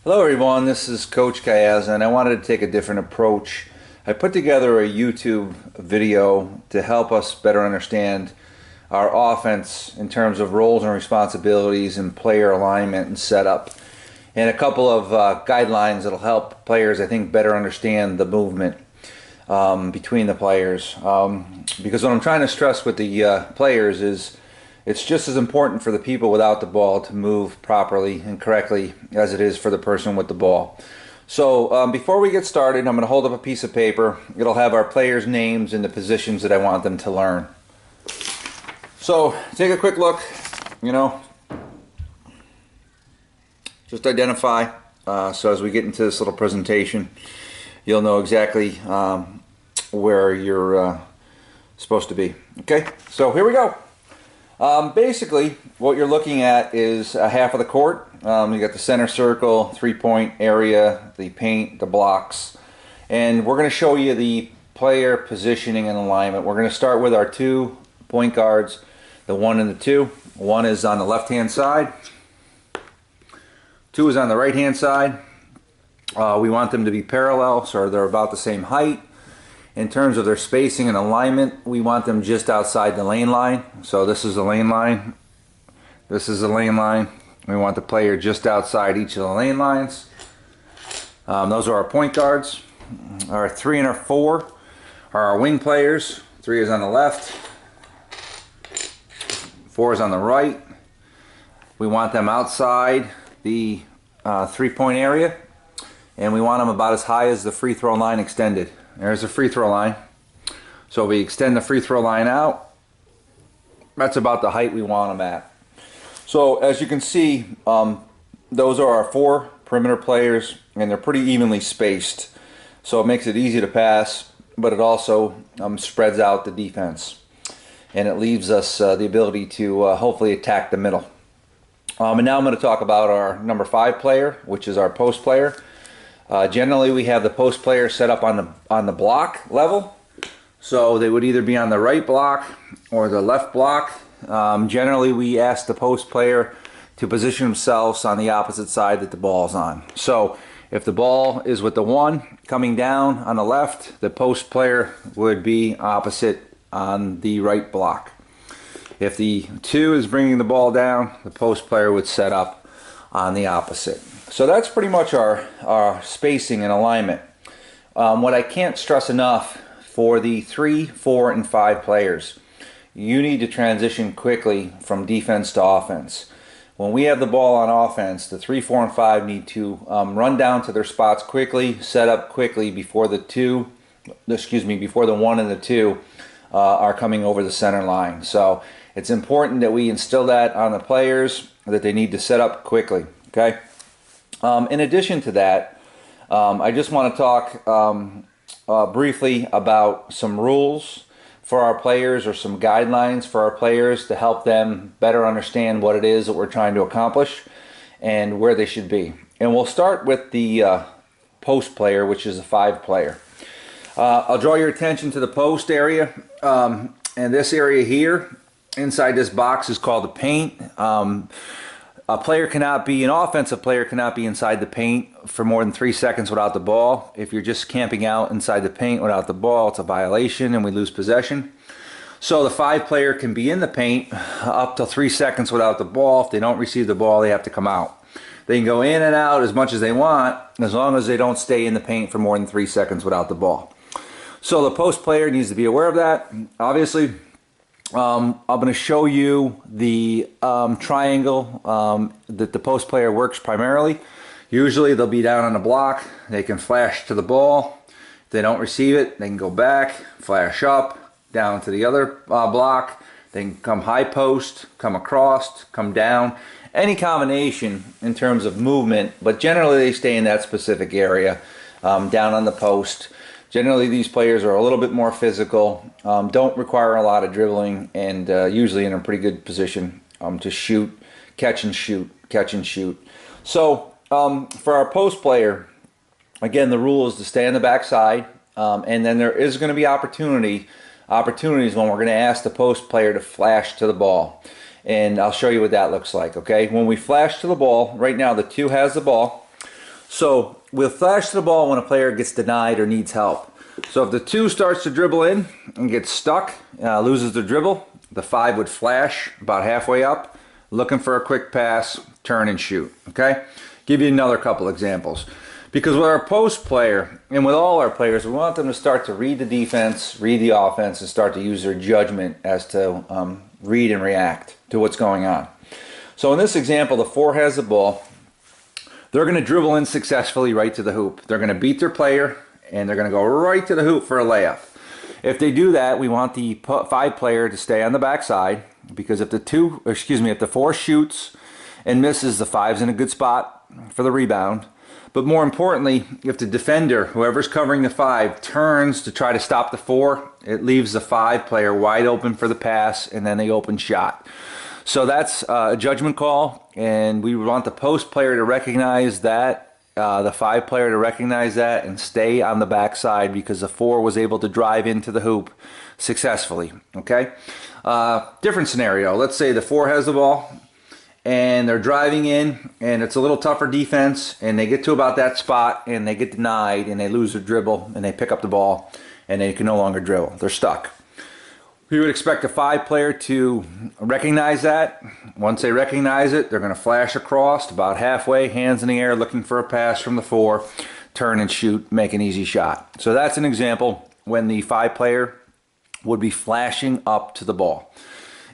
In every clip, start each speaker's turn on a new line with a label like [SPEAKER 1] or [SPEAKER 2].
[SPEAKER 1] Hello everyone, this is Coach Kayaz, and I wanted to take a different approach. I put together a YouTube video to help us better understand our offense in terms of roles and responsibilities and player alignment and setup, and a couple of guidelines that'll help players, I think, better understand the movement between the players. Because what I'm trying to stress with the players is it's just as important for the people without the ball to move properly and correctly as it is for the person with the ball. So before we get started, I'm going to hold up a piece of paper. It'll have our players' names and the positions that I want them to learn. So take a quick look, just identify. So as we get into this little presentation, you'll know exactly where you're supposed to be. Okay, so here we go. Basically, what you're looking at is a half of the court. You got the center circle, three-point area, the paint, the blocks, and we're going to show you the player positioning and alignment. We're going to start with our 2 point guards, the 1 and the 2. 1 is on the left-hand side. 2 is on the right-hand side. We want them to be parallel, so they're about the same height. In terms of their spacing and alignment, we want them just outside the lane line. So this is the lane line. This is the lane line. We want the player just outside each of the lane lines. Those are our point guards. Our 3 and our 4 are our wing players. 3 is on the left. 4 is on the right. We want them outside the 3-point area. And we want them about as high as the free throw line extended. There's the free throw line. So we extend the free throw line out. That's about the height we want them at. So as you can see, those are our 4 perimeter players, and they're pretty evenly spaced. So it makes it easy to pass, but it also spreads out the defense. And it leaves us the ability to hopefully attack the middle. And now I'm going to talk about our number 5 player, which is our post player. Generally, we have the post player set up on the block level, so they would either be on the right block or the left block. Generally, we ask the post player to position themselves on the opposite side that the ball's on. So, if the ball is with the 1 coming down on the left, the post player would be opposite on the right block. If the 2 is bringing the ball down, the post player would set up on the opposite. So that's pretty much our spacing and alignment. What I can't stress enough for the 3, 4, and 5 players, you need to transition quickly from defense to offense. When we have the ball on offense, the 3, 4, and 5 need to run down to their spots quickly, set up quickly before the 1 and the 2 are coming over the center line. So it's important that we instill that on the players, that they need to set up quickly. Okay. In addition to that, I just want to talk briefly about some rules for our players, or some guidelines for our players to help them better understand what it is that we're trying to accomplish and where they should be. And we'll start with the post player, which is a 5 player. I'll draw your attention to the post area, and this area here inside this box is called the paint. An offensive player cannot be inside the paint for more than 3 seconds without the ball. If you're just camping out inside the paint without the ball, it's a violation and we lose possession. So the 5 player can be in the paint up to 3 seconds without the ball. If they don't receive the ball, they have to come out. They can go in and out as much as they want, as long as they don't stay in the paint for more than 3 seconds without the ball. So the post player needs to be aware of that. Obviously, I'm going to show you the triangle that the post player works primarily. Usually they'll be down on the block. They can flash to the ball. If they don't receive it, they can go back, flash up, down to the other block. They can come high post, come across, come down. Any combination in terms of movement, but generally they stay in that specific area, down on the post. Generally, these players are a little bit more physical, don't require a lot of dribbling, and usually in a pretty good position to shoot, catch and shoot, catch and shoot. So for our post player, again, the rule is to stay on the backside, and then there is going to be opportunities when we're going to ask the post player to flash to the ball. And I'll show you what that looks like, okay? When we flash to the ball, right now the 2 has the ball. So we'll flash the ball when a player gets denied or needs help. So if the 2 starts to dribble in and gets stuck, loses the dribble, the 5 would flash about halfway up, looking for a quick pass, turn and shoot. Okay? Give you another couple examples. Because with our post player, and with all our players, we want them to start to read the defense, read the offense, and start to use their judgment as to read and react to what's going on. So in this example, the 4 has the ball. They're going to dribble in successfully right to the hoop. They're going to beat their player, and they're going to go right to the hoop for a layup. If they do that, we want the 5 player to stay on the backside, because if the 4 shoots and misses, the 5's in a good spot for the rebound. But more importantly, if the defender, whoever's covering the 5, turns to try to stop the 4, it leaves the 5 player wide open for the pass and then the open shot. So that's a judgment call, and we want the post player to recognize that, the 5 player to recognize that and stay on the backside, because the 4 was able to drive into the hoop successfully. Okay? Different scenario. Let's say the 4 has the ball, and they're driving in, and it's a little tougher defense, and they get to about that spot, and they get denied, and they lose their dribble, and they pick up the ball, and they can no longer dribble. They're stuck. We would expect a 5 player to recognize that. Once they recognize it, they're going to flash across about halfway, hands in the air, looking for a pass from the 4, turn and shoot, make an easy shot. So that's an example when the 5 player would be flashing up to the ball.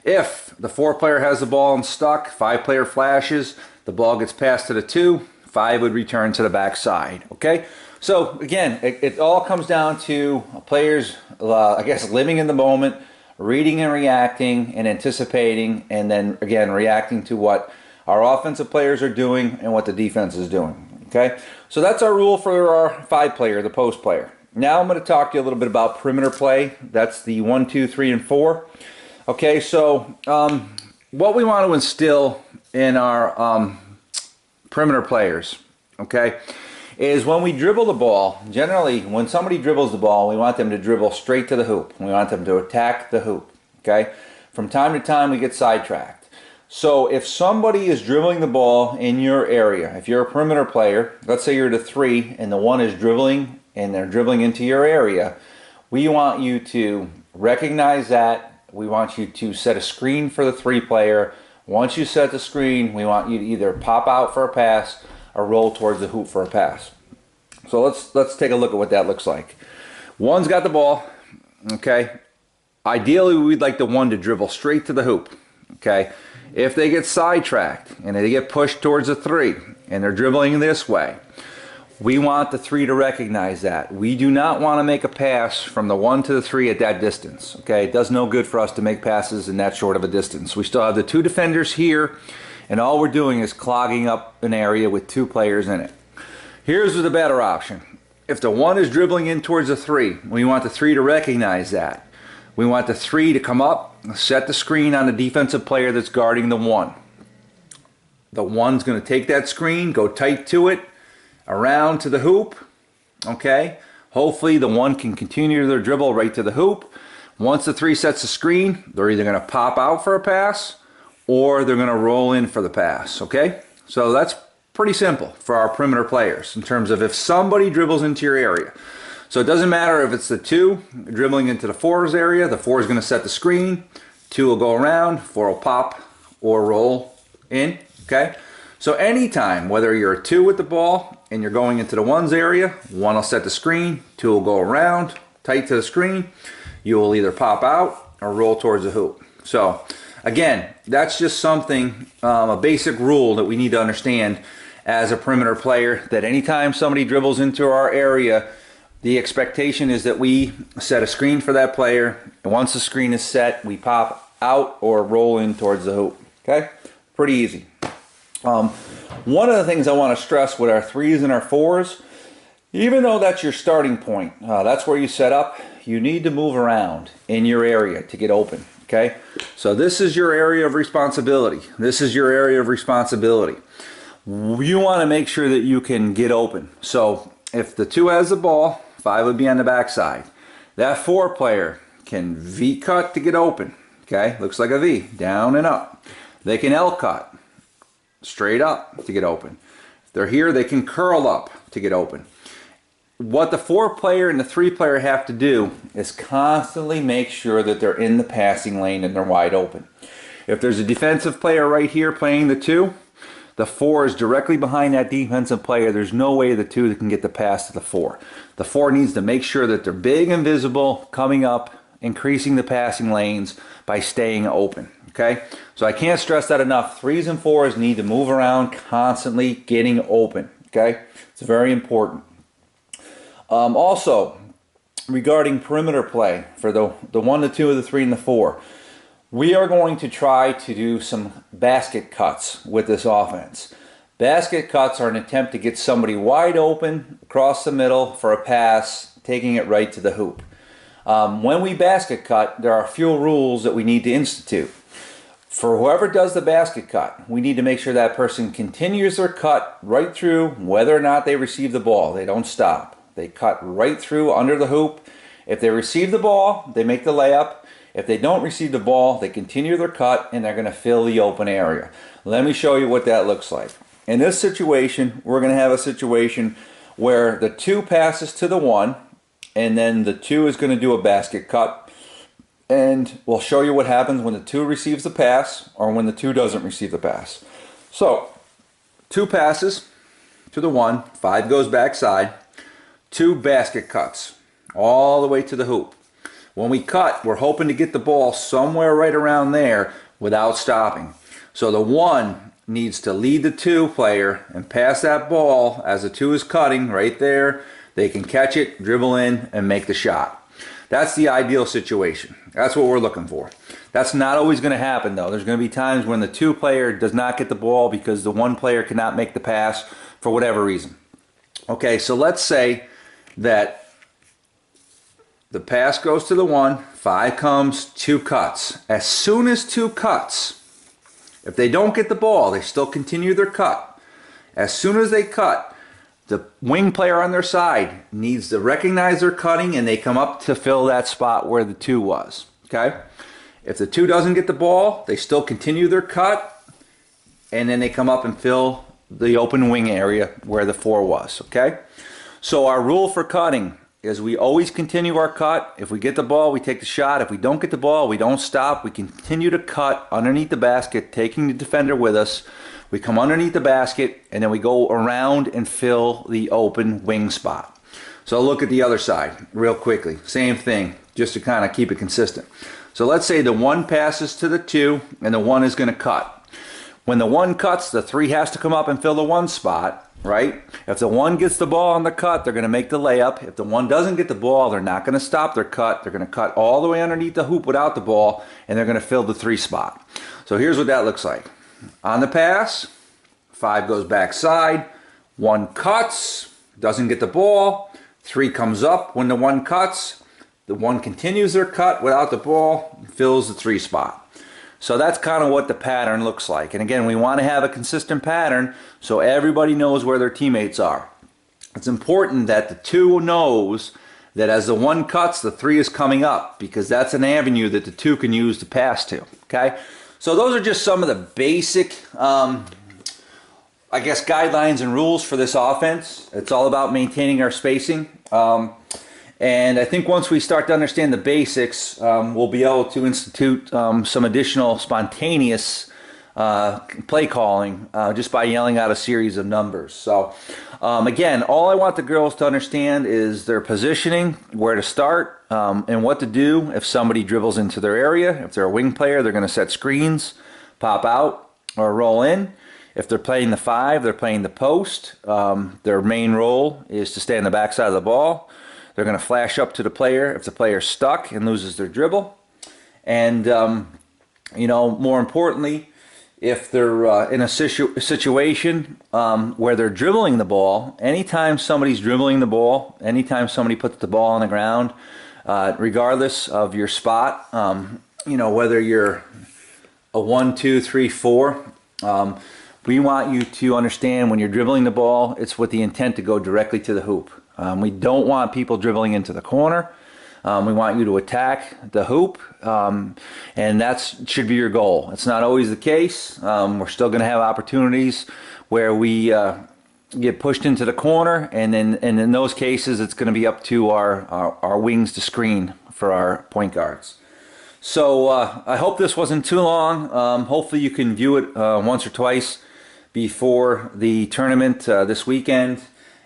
[SPEAKER 1] If the 4 player has the ball and stuck, 5 player flashes, the ball gets passed to the 2, 5 would return to the backside. Okay? So again, it all comes down to players, I guess, living in the moment, reading and reacting and anticipating, and then again reacting to what our offensive players are doing and what the defense is doing. Okay? So that's our rule for our 5 player, the post player. Now I'm going to talk to you a little bit about perimeter play. That's the 1, 2, 3, and 4. Okay, so what we want to instill in our perimeter players, okay, is when we dribble the ball, generally when somebody dribbles the ball, we want them to dribble straight to the hoop. We want them to attack the hoop, okay? From time to time we get sidetracked. So if somebody is dribbling the ball in your area, if you're a perimeter player, let's say you're the 3 and the 1 is dribbling and they're dribbling into your area, we want you to recognize that. We want you to set a screen for the 3 player. Once you set the screen, we want you to either pop out for a pass or roll towards the hoop for a pass. So let's take a look at what that looks like. 1's got the ball, okay? Ideally, we'd like the 1 to dribble straight to the hoop, okay? If they get sidetracked and they get pushed towards the 3 and they're dribbling this way, we want the 3 to recognize that. We do not want to make a pass from the 1 to the 3 at that distance. Okay, it does no good for us to make passes in that short of a distance. We still have the 2 defenders here, and all we're doing is clogging up an area with 2 players in it. Here's the better option. If the 1 is dribbling in towards the 3, we want the 3 to recognize that. We want the 3 to come up, set the screen on the defensive player that's guarding the 1. The 1's going to take that screen, go tight to it, around to the hoop, okay? Hopefully the 1 can continue their dribble right to the hoop. Once the 3 sets the screen, they're either going to pop out for a pass or they're going to roll in for the pass, okay? So that's pretty simple for our perimeter players in terms of if somebody dribbles into your area. So it doesn't matter if it's the 2 dribbling into the 4's area, the 4 is going to set the screen, 2 will go around, 4 will pop or roll in, okay? So anytime, whether you're a 2 with the ball and you're going into the 1's area, 1 will set the screen, 2 will go around, tight to the screen, you will either pop out or roll towards the hoop. So again, that's just something, a basic rule that we need to understand as a perimeter player, that anytime somebody dribbles into our area, the expectation is that we set a screen for that player, and once the screen is set, we pop out or roll in towards the hoop. Okay? Pretty easy. One of the things I want to stress with our 3s and our 4s, even though that's your starting point, that's where you set up, you need to move around in your area to get open, okay? So this is your area of responsibility. This is your area of responsibility. You want to make sure that you can get open. So if the 2 has the ball, 5 would be on the backside. That 4 player can V-cut to get open, okay? Looks like a V, down and up. They can L-cut, straight up to get open. They're here, they can curl up to get open. What the 4-player and the 3-player have to do is constantly make sure that they're in the passing lane and they're wide open. If there's a defensive player right here playing the 2, the 4 is directly behind that defensive player. There's no way the 2 can get the pass to the 4. The 4 needs to make sure that they're big and visible, coming up, increasing the passing lanes by staying open. Okay? So I can't stress that enough. 3s and 4s need to move around constantly, getting open. Okay? It's very important. Also, regarding perimeter play for the 1, the 2, the 3, and the 4, we are going to try to do some basket cuts with this offense. Basket cuts are an attempt to get somebody wide open across the middle for a pass, taking it right to the hoop. When we basket cut, there are a few rules that we need to institute. For whoever does the basket cut, we need to make sure that person continues their cut right through whether or not they receive the ball. They don't stop. They cut right through under the hoop. If they receive the ball, they make the layup. If they don't receive the ball, they continue their cut and they're going to fill the open area. Let me show you what that looks like. In this situation, we're going to have a situation where the 2 passes to the 1, and then the 2 is going to do a basket cut. And we'll show you what happens when the 2 receives the pass or when the 2 doesn't receive the pass. So, 2 passes to the 1, 5 goes backside, 2 basket cuts all the way to the hoop. When we cut, we're hoping to get the ball somewhere right around there without stopping. So the 1 needs to lead the 2-player and pass that ball as the 2 is cutting right there. They can catch it, dribble in, and make the shot. That's the ideal situation. That's what we're looking for. That's not always going to happen, though. There's going to be times when the 2-player does not get the ball because the 1-player cannot make the pass for whatever reason. Okay, so let's say that the pass goes to the 1, 5 comes, 2 cuts. As soon as 2 cuts, if they don't get the ball, they still continue their cut. As soon as they cut, the wing player on their side needs to recognize they're cutting and they come up to fill that spot where the 2 was. Okay? If the 2 doesn't get the ball, they still continue their cut and then they come up and fill the open wing area where the 4 was. Okay? So our rule for cutting is we always continue our cut. If we get the ball, we take the shot. If we don't get the ball, we don't stop. We continue to cut underneath the basket, taking the defender with us. We come underneath the basket, and then we go around and fill the open wing spot. So look at the other side real quickly. Same thing, just to kind of keep it consistent. So let's say the 1 passes to the 2, and the 1 is going to cut. When the 1 cuts, the 3 has to come up and fill the 1 spot. Right? If the 1 gets the ball on the cut, they're going to make the layup. If the 1 doesn't get the ball, they're not going to stop their cut. They're going to cut all the way underneath the hoop without the ball, and they're going to fill the 3 spot. So here's what that looks like. On the pass, 5 goes backside, 1 cuts, doesn't get the ball, 3 comes up. When the 1 cuts, the 1 continues their cut without the ball, fills the 3 spot. So that's kind of what the pattern looks like. And again, we want to have a consistent pattern so everybody knows where their teammates are. It's important that the 2 knows that as the 1 cuts, the 3 is coming up because that's an avenue that the 2 can use to pass to. Okay? So those are just some of the basic, I guess, guidelines and rules for this offense. It's all about maintaining our spacing. And I think once we start to understand the basics, we'll be able to institute some additional spontaneous play calling just by yelling out a series of numbers. So again, all I want the girls to understand is their positioning, where to start, and what to do if somebody dribbles into their area. If they're a wing player, they're going to set screens, pop out, or roll in. If they're playing the 5, they're playing the post. Their main role is to stay on the backside of the ball. They're going to flash up to the player if the player's stuck and loses their dribble. And, you know, more importantly, if they're in a situation where they're dribbling the ball, anytime somebody's dribbling the ball, anytime somebody puts the ball on the ground, regardless of your spot, you know, whether you're a 1, 2, 3, 4, we want you to understand when you're dribbling the ball, it's with the intent to go directly to the hoop. We don't want people dribbling into the corner. We want you to attack the hoop, and that should be your goal. It's not always the case. We're still going to have opportunities where we get pushed into the corner, and in those cases, it's going to be up to our wings to screen for our point guards. So I hope this wasn't too long. Hopefully you can view it once or twice before the tournament this weekend.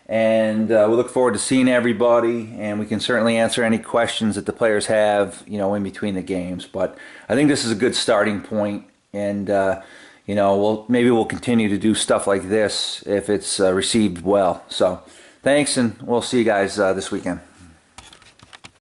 [SPEAKER 1] And we look forward to seeing everybody, and we can certainly answer any questions that the players have, in between the games. But I think this is a good starting point, and maybe we'll continue to do stuff like this if it's received well. So thanks, and we'll see you guys this weekend.